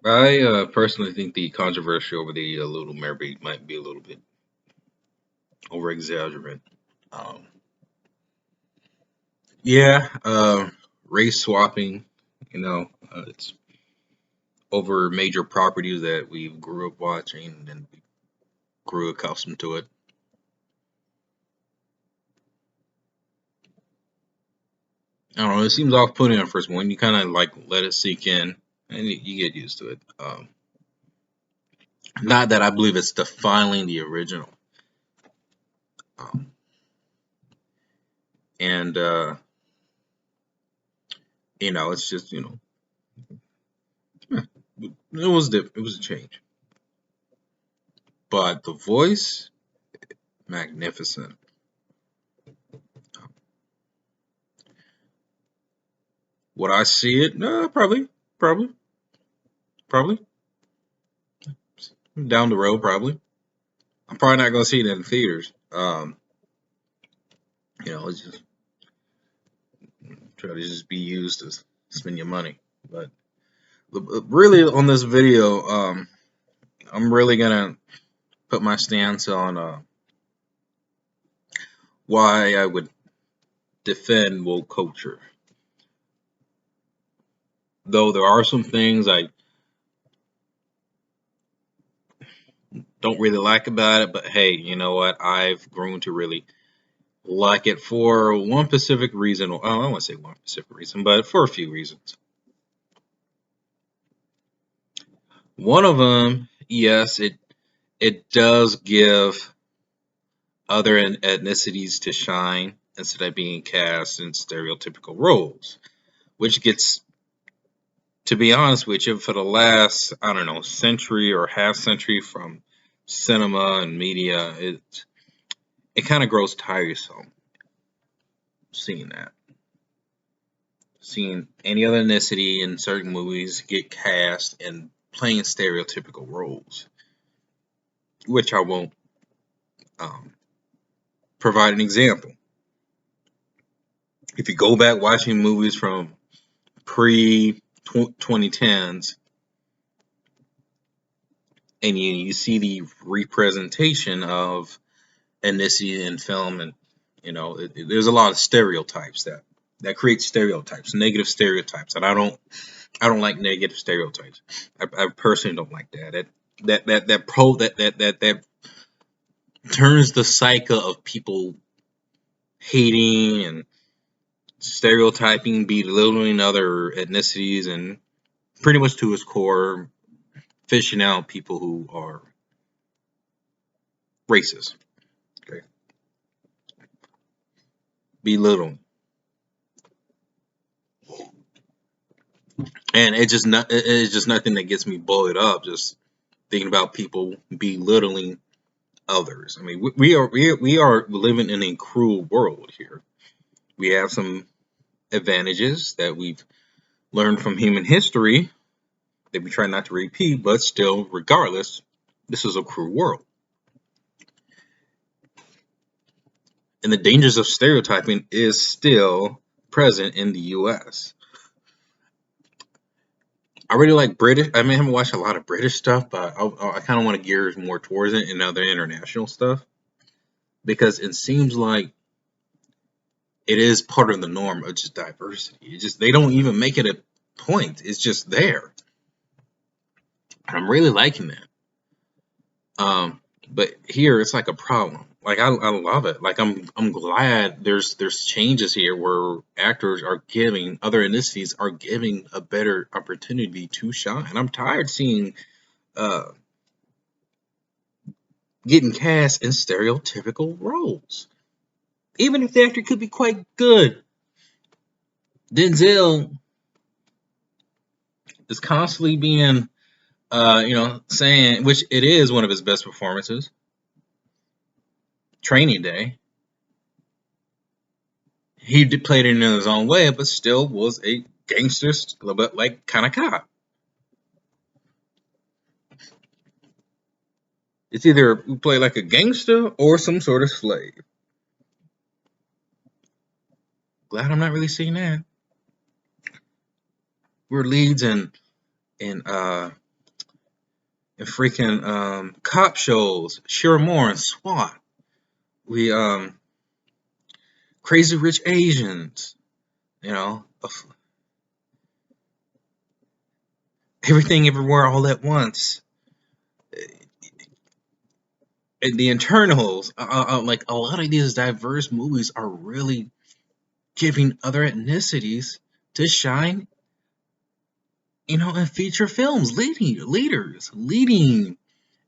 I personally think the controversy over the Little Mermaid might be a little bit over exaggerated. Um, yeah, race swapping, it's over major properties that we grew up watching and we grew accustomed to it. I don't know, it seems off-putting at first when you kind of like let it sink in and you get used to it. Not that I believe it's defiling the original. Um, and it's just it was a change, but the voice magnificent. Would I see it? No, probably, probably down the road. Probably, I'm probably not gonna see it in theaters. It's just try to just be used to spend your money. But really, on this video, I'm really gonna put my stance on why I would defend woke culture. Though there are some things I don't really like about it, but hey, you know what? I've grown to really like it for one specific reason. Oh, I don't want to say one specific reason, but for a few reasons. One of them, yes, it does give other ethnicities to shine instead of being cast in stereotypical roles, which gets, to be honest with you, for the last, I don't know, century or half century from cinema and media, it kind of grows tiresome seeing that. Seeing any other ethnicity in certain movies get cast and playing stereotypical roles, which I won't um, provide an example. If you go back watching movies from pre 2010s and you see the representation of ethnicity in film, and there's a lot of stereotypes that create stereotypes, negative stereotypes, and I don't like negative stereotypes. I personally don't like that. That turns the cycle of people hating and stereotyping, belittling other ethnicities, and pretty much to its core, fishing out people who are racist. Okay, belittling, and it's just nothing that gets me bullied up. Just thinking about people belittling others. I mean, we are living in a cruel world here. We have some advantages that we've learned from human history that we try not to repeat, but still, regardless, this is a cruel world. And the dangers of stereotyping is still present in the US. I really like British. I haven't watched a lot of British stuff, but I kind of want to gear more towards it and other international stuff because it seems like it is part of the norm of just diversity. It just they don't even make it a point. It's just there. And I'm really liking that. But here it's like a problem. Like I love it. Like I'm glad there's changes here where actors are giving other ethnicities are giving a better opportunity to shine. I'm tired seeing uh getting cast in stereotypical roles. Even if the actor could be quite good. Denzel is constantly being saying, which it is one of his best performances, Training Day. He played it in his own way, but still was a gangster, a little bit like kind of cop. It's either you play like a gangster or some sort of slave. Glad I'm not really seeing that. We're leads in freaking cop shows, Shira Moore and SWAT. We Crazy Rich Asians, you know, Everything Everywhere All at Once, and The Internals. Like a lot of these diverse movies are really giving other ethnicities to shine, in feature films, leading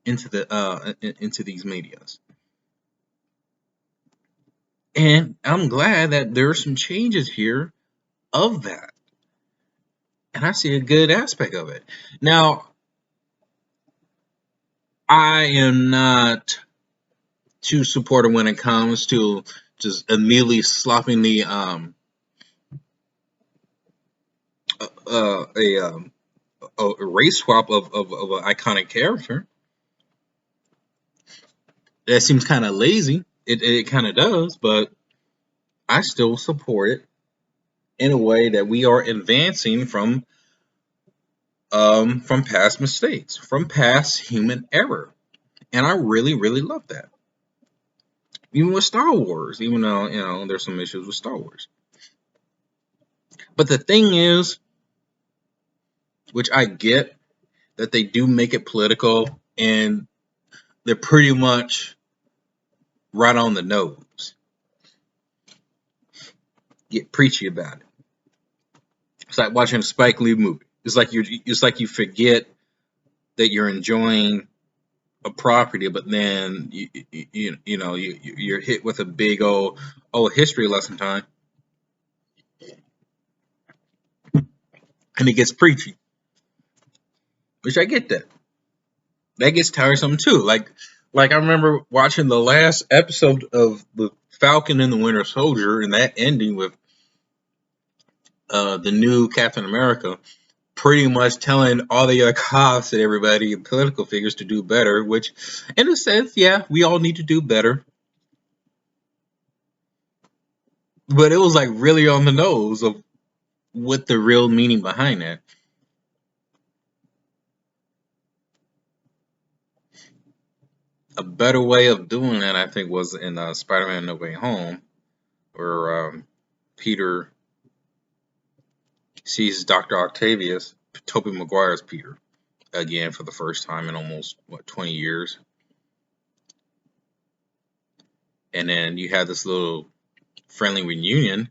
into into these medias. And I'm glad that there are some changes here of that. And I see a good aspect of it. Now, I am not too supportive when it comes to just immediately slopping the a race swap of an iconic character. That seems kind of lazy. It kind of does, but I still support it in a way that we are advancing from past mistakes, from past human error, and I really really love that. Even with Star Wars, even though there's some issues with Star Wars, but the thing is, which I get, that they do make it political and they're pretty much right on the nose. Get preachy about it. It's like watching a Spike Lee movie. It's like you forget that you're enjoying a property, but then you're hit with a big old history lesson time, and it gets preachy, which I get that. That gets tiresome too. Like I remember watching the last episode of the Falcon and the Winter Soldier, and that ending with the new Captain America pretty much telling all the other cops and everybody and political figures to do better, which in a sense, yeah, we all need to do better. But it was like really on the nose of what the real meaning behind that. A better way of doing that, I think, was in Spider-Man: No Way Home, where Peter sees Dr. Octavius, Tobey Maguire's Peter, again for the first time in almost 20 years, and then you have this little friendly reunion,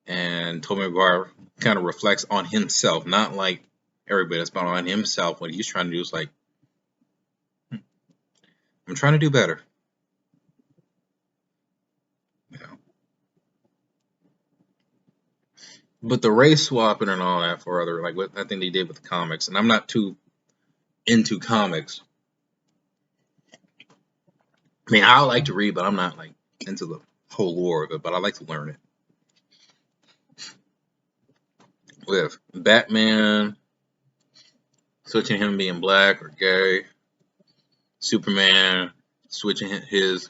and Tobey Maguire kind of reflects on himself, not like everybody else, but on himself. What he's trying to do is like, I'm trying to do better, you know. But the race swapping and all that for other, like what I think they did with the comics, and I'm not too into comics. I mean, I like to read, but I'm not like into the whole lore of it. But I like to learn it. With Batman switching him being black or gay, Superman switching his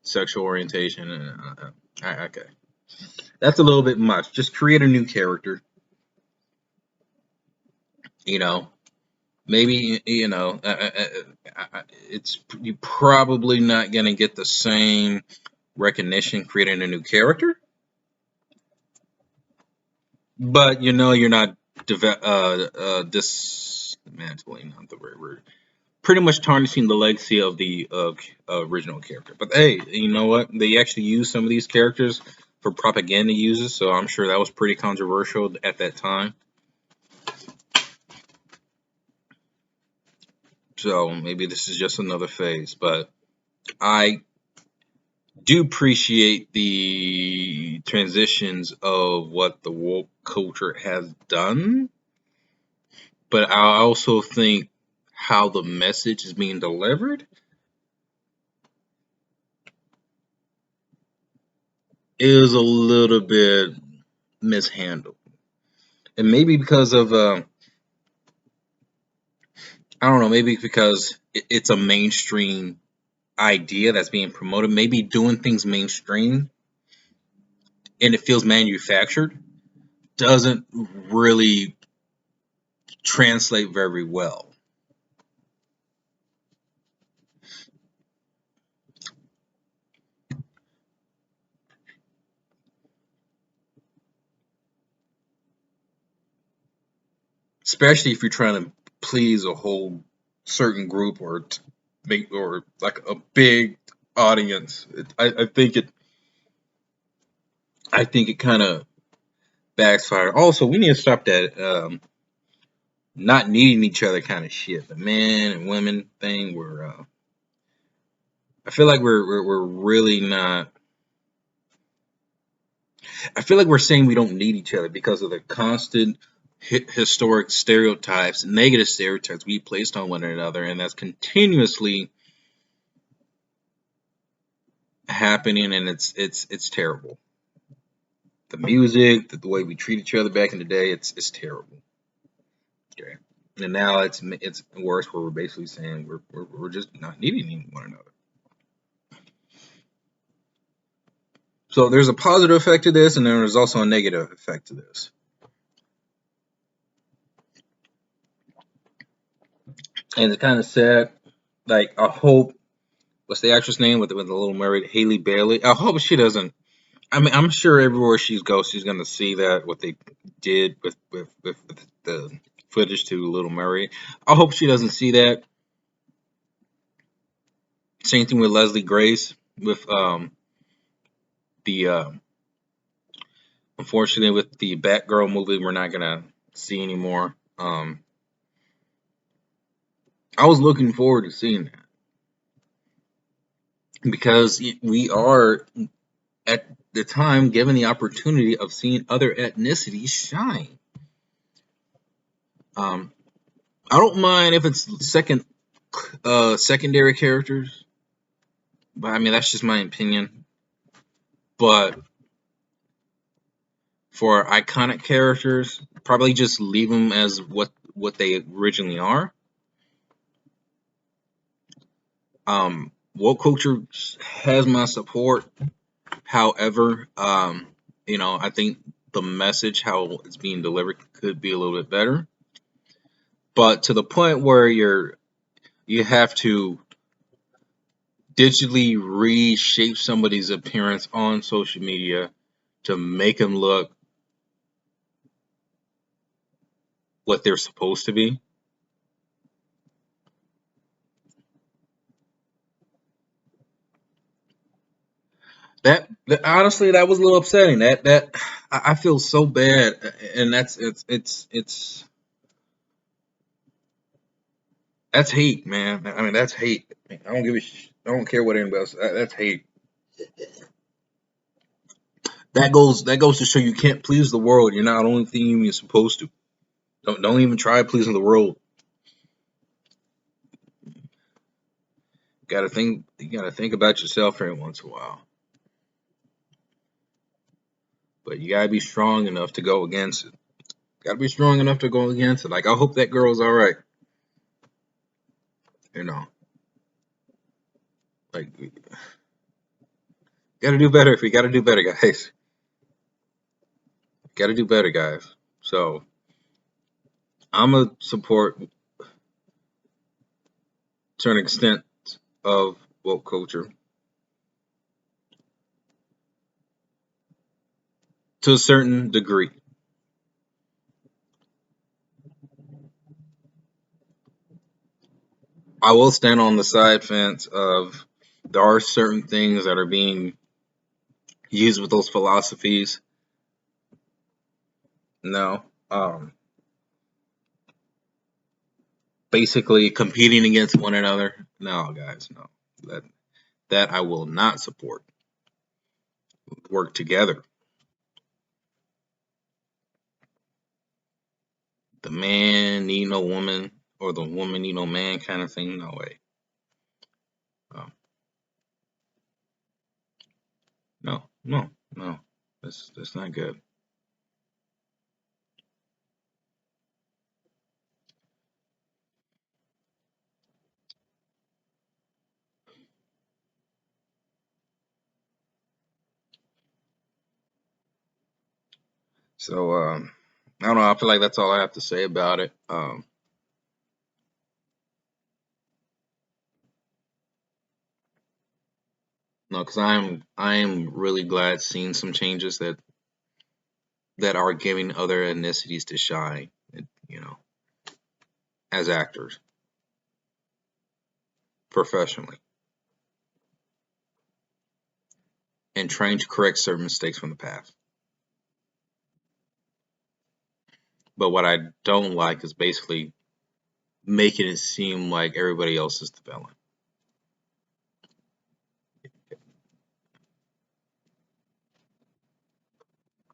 sexual orientation, and okay, that's a little bit much. Just create a new character. You know, maybe it's you probably not gonna get the same recognition creating a new character, but you're not dismantling, not the right word, pretty much tarnishing the legacy of the original character. But hey, you know what? They actually use some of these characters for propaganda uses, so I'm sure that was pretty controversial at that time. So maybe this is just another phase, but I do appreciate the transitions of what the woke culture has done, but I also think how the message is being delivered is a little bit mishandled. And maybe because of I don't know, maybe because it's a mainstream idea that's being promoted, maybe doing things mainstream and it feels manufactured doesn't really translate very well. especially if you're trying to please a whole certain group or make or like a big audience. I think it kind of backfire. Also, we need to stop that not needing each other kind of shit. The man and women thing. I feel like we're really not. I feel like we're saying we don't need each other because of the constant historic stereotypes, negative stereotypes we placed on one another, and that's continuously happening, and it's terrible. The music, the way we treat each other back in the day, it's terrible. Okay, and now it's worse, where we're basically saying we're just not needing one another. So there's a positive effect to this, and then there's also a negative effect to this. And it's kind of sad. Like, I hope, what's the actress name with the Little Mermaid, Haley Bailey? I hope she doesn't. I mean, I'm sure everywhere she goes, she's gonna see that what they did with the footage to Little Mermaid. I hope she doesn't see that. Same thing with Leslie Grace with the unfortunately with the Batgirl movie, we're not gonna see anymore. I was looking forward to seeing that because we are at the time given the opportunity of seeing other ethnicities shine. Um, I don't mind if it's secondary characters, but I mean that's just my opinion. But for iconic characters, probably just leave them as what they originally are. Woke culture has my support. However, I think the message, how it's being delivered, could be a little bit better. But to the point where you have to digitally reshape somebody's appearance on social media to make them look what they're supposed to be. That honestly, that was a little upsetting. That I feel so bad, and that's hate, man. I mean, that's hate. I don't give a I don't care what anybody else. That's hate. That goes to show you can't please the world. You're not the only thing you're supposed to. Don't even try pleasing the world. You gotta think about yourself every once in a while. But you gotta be strong enough to go against it. Gotta be strong enough to go against it. Like, I hope that girl's all right. You know, like, we gotta do better. We gotta do better, guys. Gotta do better, guys. So I'm a support to an extent of woke culture to a certain degree. I will stand on the side fence of there are certain things that are being used with those philosophies. No, basically competing against one another. No, guys, no. That that I will not support. Work together. The man need no woman, or the woman need no man, kind of thing. No way. Um, no, no, no. That's not good. So I don't know. I feel like that's all I have to say about it. No, because I am really glad seeing some changes that are giving other ethnicities to shine. You know. as actors professionally and trained to correct certain mistakes from the past. But what I don't like is basically making it seem like everybody else is the villain.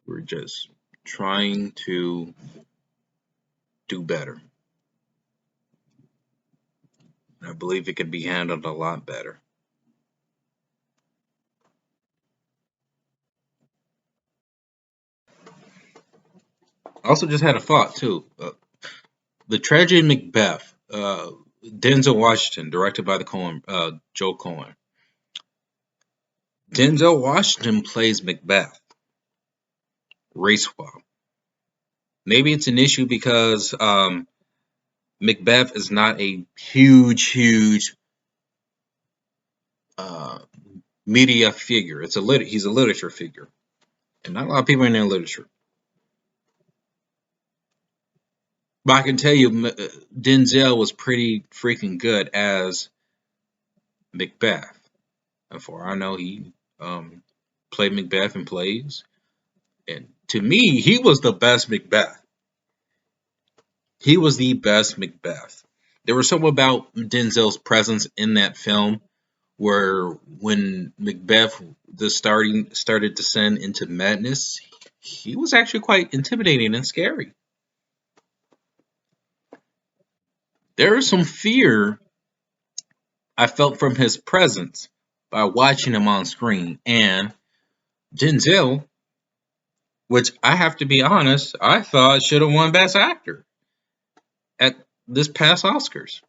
We're just trying to do better. And I believe it could be handled a lot better. I also just had a thought too. The tragedy of Macbeth, Denzel Washington, directed by the Joe Cohen. Denzel Washington plays Macbeth. Race swap. Maybe it's an issue because Macbeth is not a huge uh, media figure. He's a literature figure, and not a lot of people in their literature. But I can tell you, Denzel was pretty freaking good as Macbeth. And for I know, he played Macbeth in plays, and to me, he was the best Macbeth. He was the best Macbeth. There was something about Denzel's presence in that film where when Macbeth started to descend into madness, he was actually quite intimidating and scary. There is some fear I felt from his presence by watching him on screen. And Denzel, which I have to be honest, I thought should have won Best Actor at this past Oscars.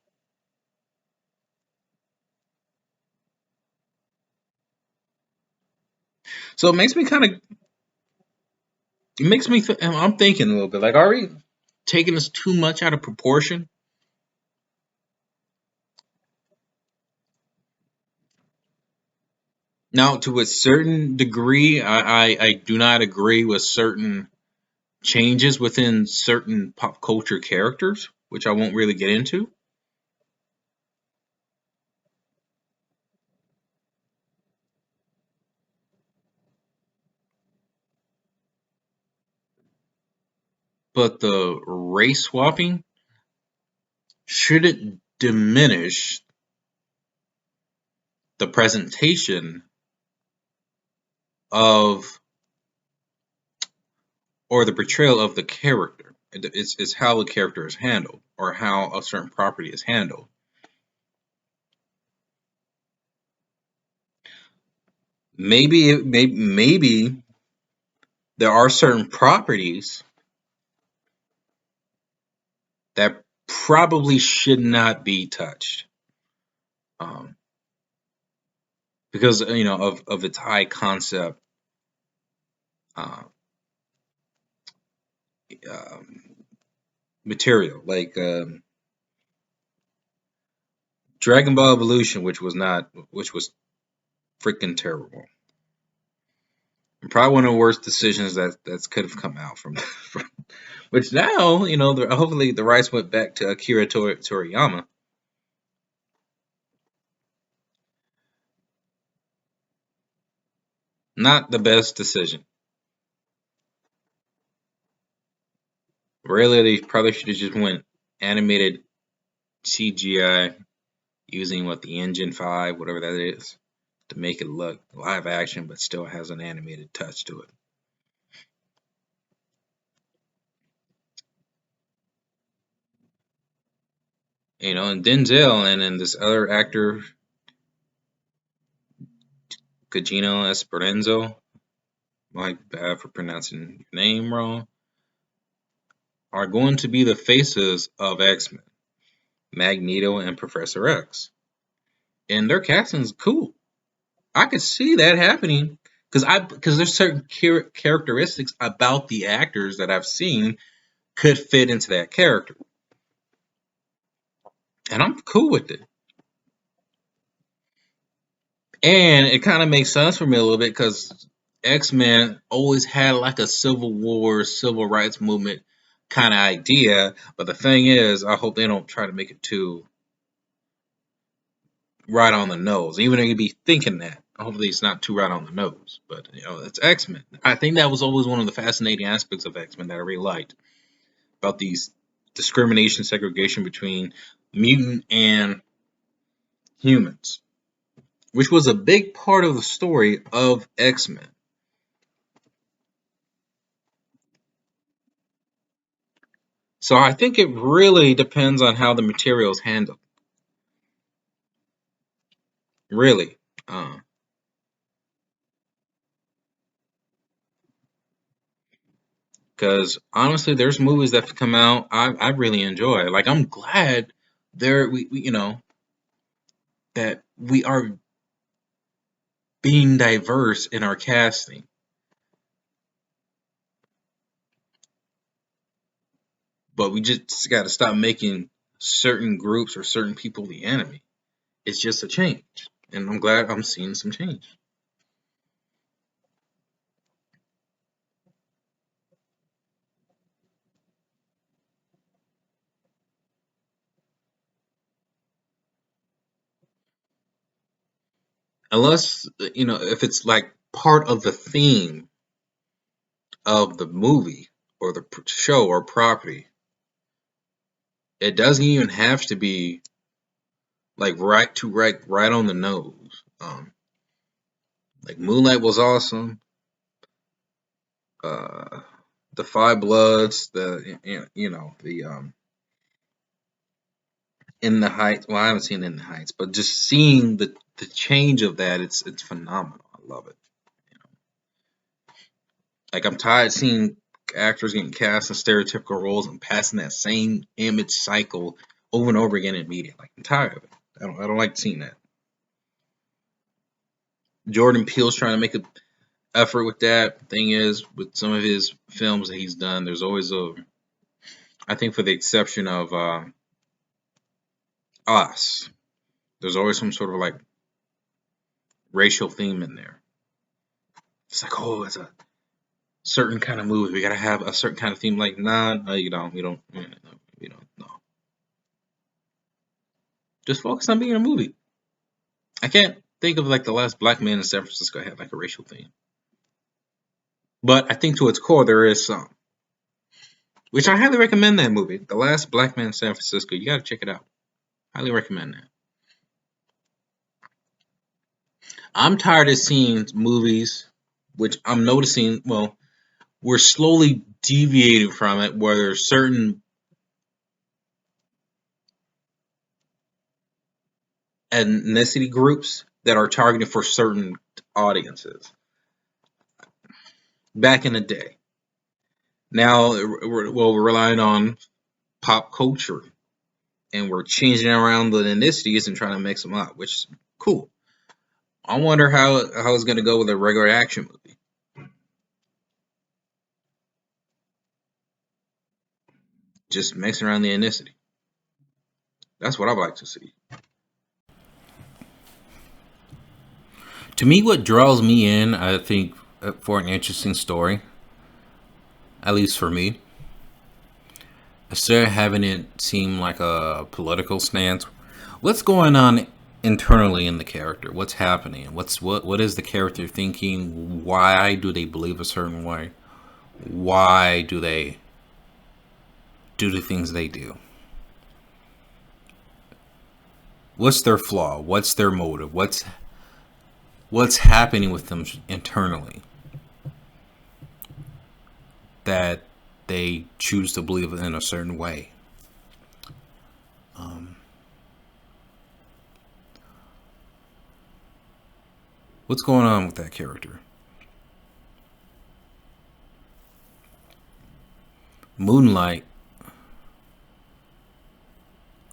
So it makes me kind of, it makes me, I'm thinking a little bit like, are we taking this too much out of proportion? Now, to a certain degree, I do not agree with certain changes within certain pop culture characters, which I won't really get into. But the race swapping shouldn't diminish the presentation of or the portrayal of the character. It's how the character is handled or how a certain property is handled. Maybe there are certain properties that probably should not be touched, um, because of its high concept uh, um, material, like Dragon Ball Evolution, which was freaking terrible. And probably one of the worst decisions that could have come out from which now hopefully the rights went back to Akira Toriyama. Not the best decision. Really, they probably should have just went animated CGI using the Engine 5, whatever that is, to make it look live action, but still has an animated touch to it. And Denzel and then this other actor, Gugino Esperanzo, my bad for pronouncing your name wrong, are going to be the faces of X-Men, Magneto and Professor X. And their casting is cool. I could see that happening because there's certain characteristics about the actors that I've seen could fit into that character, and I'm cool with it. And it kind of makes sense for me a little bit because X Men always had like a Civil War, civil rights movement kind of idea. But the thing is, I hope they don't try to make it too right on the nose. Even though you'd be thinking that. Hopefully, it's not too right on the nose. But it's X Men. I think that was always one of the fascinating aspects of X Men that I really liked about these discrimination, segregation between mutant and humans, which was a big part of the story of X Men. So I think it really depends on how the material is handled. Really. Because honestly, there's movies that have come out I really enjoy. Like I'm glad we that we are being diverse in our casting, but we just got to stop making certain groups or certain people the enemy. It's just a change, and I'm glad I'm seeing some change. Unless if it's like part of the theme of the movie or the show or property, it doesn't even have to be like right on the nose. Like Moonlight was awesome. Uh, the Five Bloods, the In the Heights. Well, I haven't seen In the Heights, but just seeing the change of that, it's phenomenal. I love it. Like I'm tired of seeing actors getting cast in stereotypical roles and passing that same image cycle over and over again in media. Like I'm tired of it. I don't like seeing that. Jordan Peele's trying to make an effort with that. Thing is, with some of his films that he's done, there's always I think for the exception of Us, there's always some sort of like racial theme in there. It's like, oh, it's a certain kind of movie. We gotta have a certain kind of theme. Like, nah, no, you don't. You don't. You don't. No. Just focus on being a movie. I can't think of like the last black man in San Francisco had like a racial theme, but I think to its core there is some. Which I highly recommend that movie, The Last Black Man in San Francisco. You gotta check it out. Highly recommend that. I'm tired of seeing movies, which I'm noticing. Well, we're slowly deviating from it, where there's certain ethnicity groups that are targeted for certain audiences. Back in the day, now we're relying on pop culture, and we're changing around the ethnicities and trying to mix them up, which is cool. I wonder how it's going to go with a regular action movie. Just mixing around the ethnicity. That's what I'd like to see. To me, what draws me in, I think, for an interesting story, at least for me, instead of having it seem like a political stance, what's going on internally in the character? What's happening? What is the character thinking? Why do they believe a certain way? Why do they do the things they do? What's their flaw? What's their motive? What's happening with them internally that they choose to believe in a certain way? What's going on with that character? Moonlight,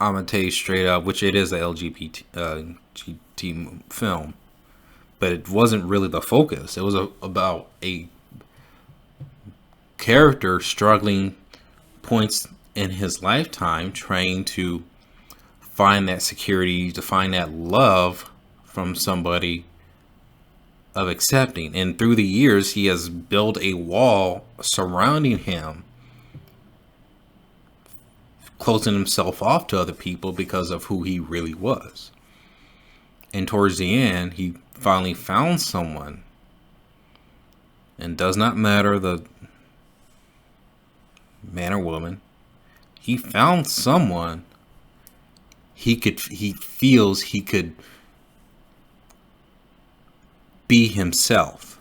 I'm gonna tell you straight up, which it is a LGBT film, but it wasn't really the focus. It was about a character struggling points in his lifetime, trying to find that security, to find that love from somebody of accepting. And through the years, he has built a wall surrounding him closing himself off to other people because of who he really was. And towards the end, he finally found someone. And does not matter the man or woman. He found someone he feels he could be himself.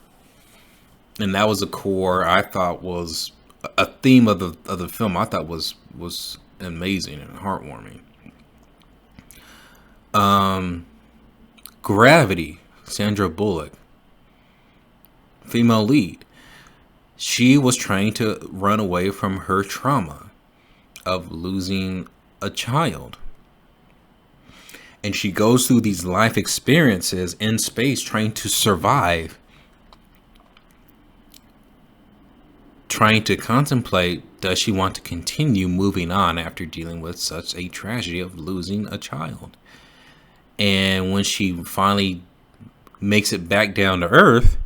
And that was a core I thought was a theme of the film I thought was amazing and heartwarming. Gravity, Sandra Bullock, female lead. She was trying to run away from her trauma of losing a child. And she goes through these life experiences in space trying to survive, trying to contemplate, does she want to continue moving on after dealing with such a tragedy of losing a child? And when she finally makes it back down to Earth,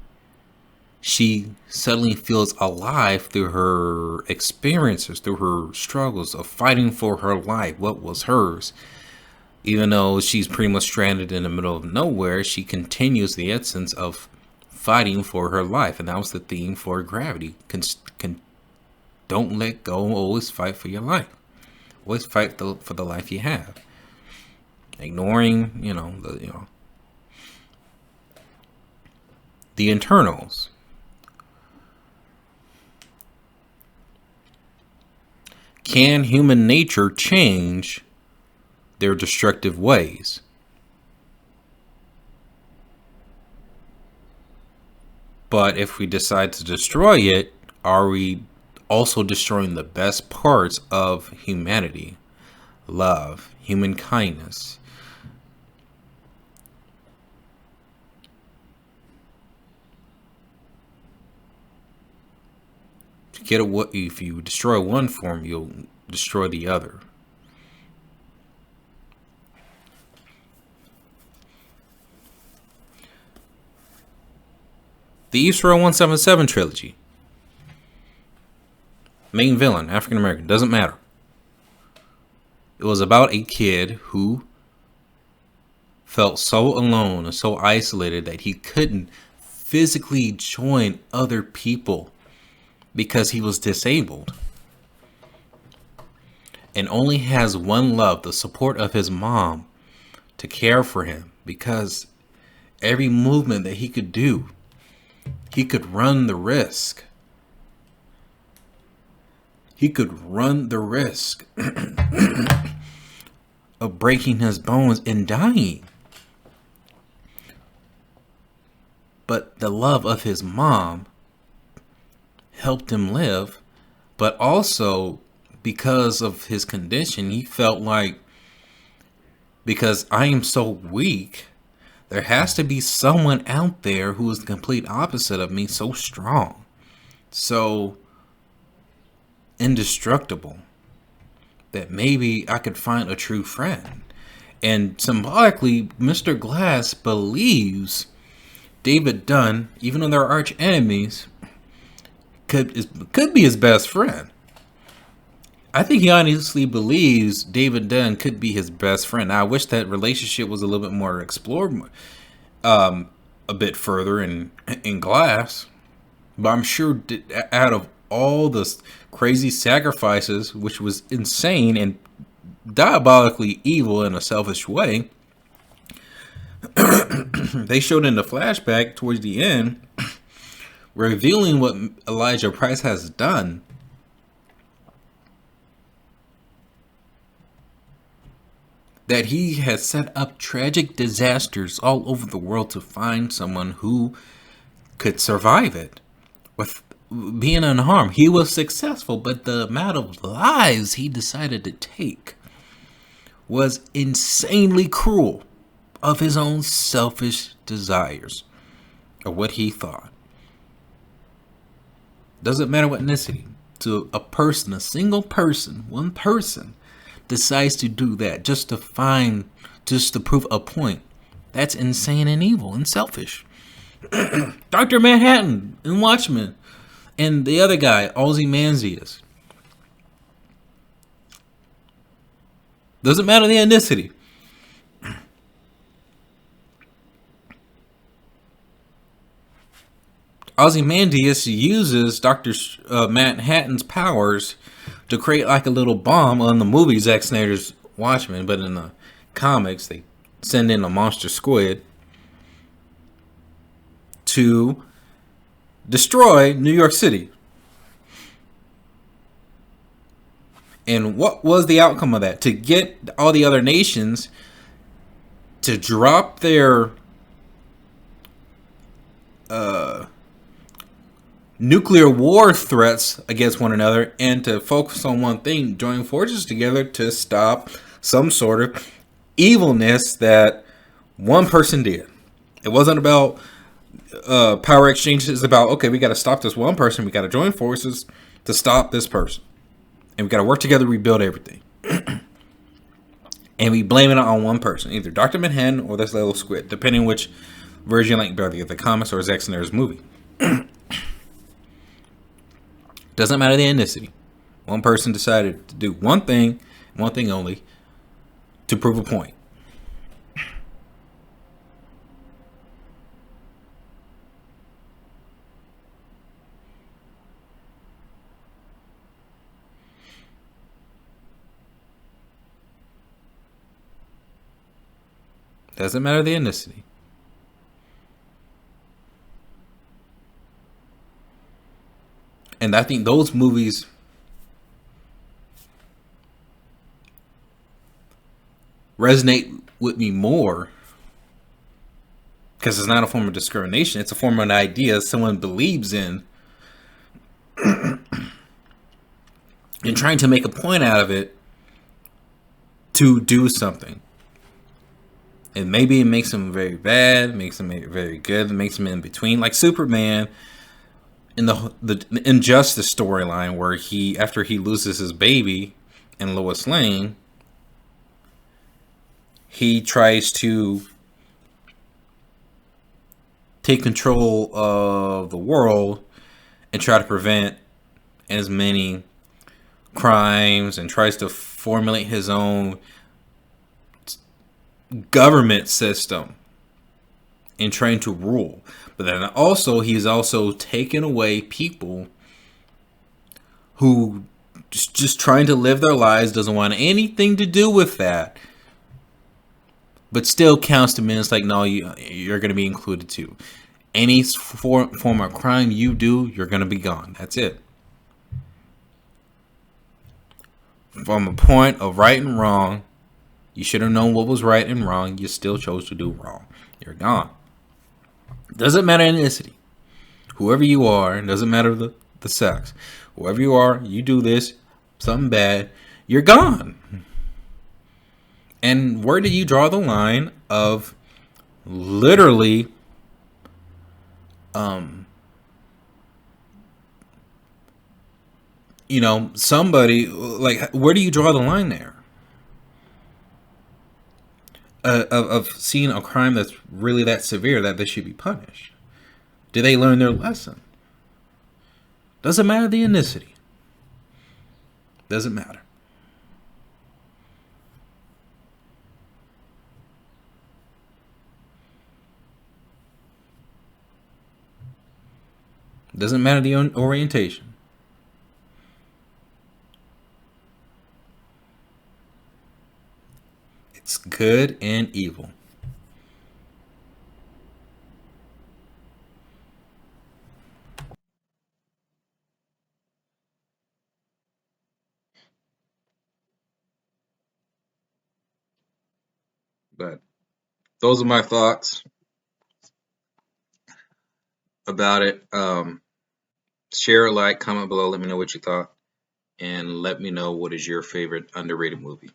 she suddenly feels alive through her experiences, through her struggles of fighting for her life, what was hers. Even though she's pretty much stranded in the middle of nowhere, she continues the essence of fighting for her life. And that was the theme for Gravity. Don't let go, always fight for your life. Always fight for the life you have. Ignoring, the internals. Can human nature change their destructive ways? But if we decide to destroy it, are we also destroying the best parts of humanity? Love, human kindness. If you destroy one form, you'll destroy the other. The East Row 177 trilogy. Main villain, African American, doesn't matter. It was about a kid who felt so alone and so isolated that he couldn't physically join other people because he was disabled. And only has one love, the support of his mom, to care for him. Because every movement that he could do, he could run the risk. He could run the risk of breaking his bones and dying. But the love of his mom helped him live. But also, because of his condition, he felt like, because I am so weak, there has to be someone out there who is the complete opposite of me, so strong, so indestructible, that maybe I could find a true friend. And symbolically, Mr. Glass believes David Dunn, even though they're arch enemies, could be his best friend. I think he honestly believes David Dunn could be his best friend. Now, I wish that relationship was a little bit more explored a bit further in Glass. But I'm sure out of all the crazy sacrifices, which was insane and diabolically evil in a selfish way, they showed in the flashback towards the end, revealing what Elijah Price has done. That he has set up tragic disasters all over the world to find someone who could survive it with being unharmed. He was successful, but the amount of lives he decided to take was insanely cruel of his own selfish desires or what he thought. Doesn't matter what ethnicity. To a person, a single person, one person decides to do that just to prove a point. That's insane and evil and selfish. Dr. Manhattan in Watchmen, and the other guy, Ozymandias. Doesn't matter the ethnicity. Ozymandias uses Doctor Manhattan's powers to create like a little bomb on the movie Zack Snyder's Watchmen, but in the comics they send in a monster squid to destroy New York City. And what was the outcome of that? To get all the other nations to drop their uh, nuclear war threats against one another and to focus on one thing, join forces together to stop some sort of evilness that one person did. It wasn't about power exchange. It's about, okay, we got to stop this one person. We got to join forces to stop this person. And we got to work together to rebuild everything. And we blame it on one person, either Dr. Manhattan or this little squid, depending on which version you like better, the comics or Zack Snyder's movie. Doesn't matter the ethnicity. One person decided to do one thing only, to prove a point. Doesn't matter the ethnicity. And I think those movies resonate with me more because it's not a form of discrimination. It's a form of an idea someone believes in and trying to make a point out of it to do something. And maybe it makes him very bad, makes him very good, makes him in between. Like Superman in the Injustice storyline, where he, after he loses his baby and Lois Lane, he tries to take control of the world and try to prevent as many crimes, and tries to formulate his own government system and trying to rule. But then also he's also taken away people who just trying to live their lives, doesn't want anything to do with that, but still counts them in. It's like, no, you're going to be included too. Any form of crime you do, you're going to be gone. That's it. From a point of right and wrong, you should have known what was right and wrong. You still chose to do wrong. You're gone. Doesn't matter ethnicity. Whoever you are, it doesn't matter the sex. Whoever you are, you do this, something bad, you're gone. And where do you draw the line of literally somebody, like, where do you draw the line there? Of seeing a crime that's really that severe that they should be punished. Do they learn their lesson? Doesn't matter the ethnicity. Doesn't matter. Doesn't matter the orientation. It's good and evil. But those are my thoughts about it. Share, like, comment below. Let me know what you thought, and let me know what is your favorite underrated movie.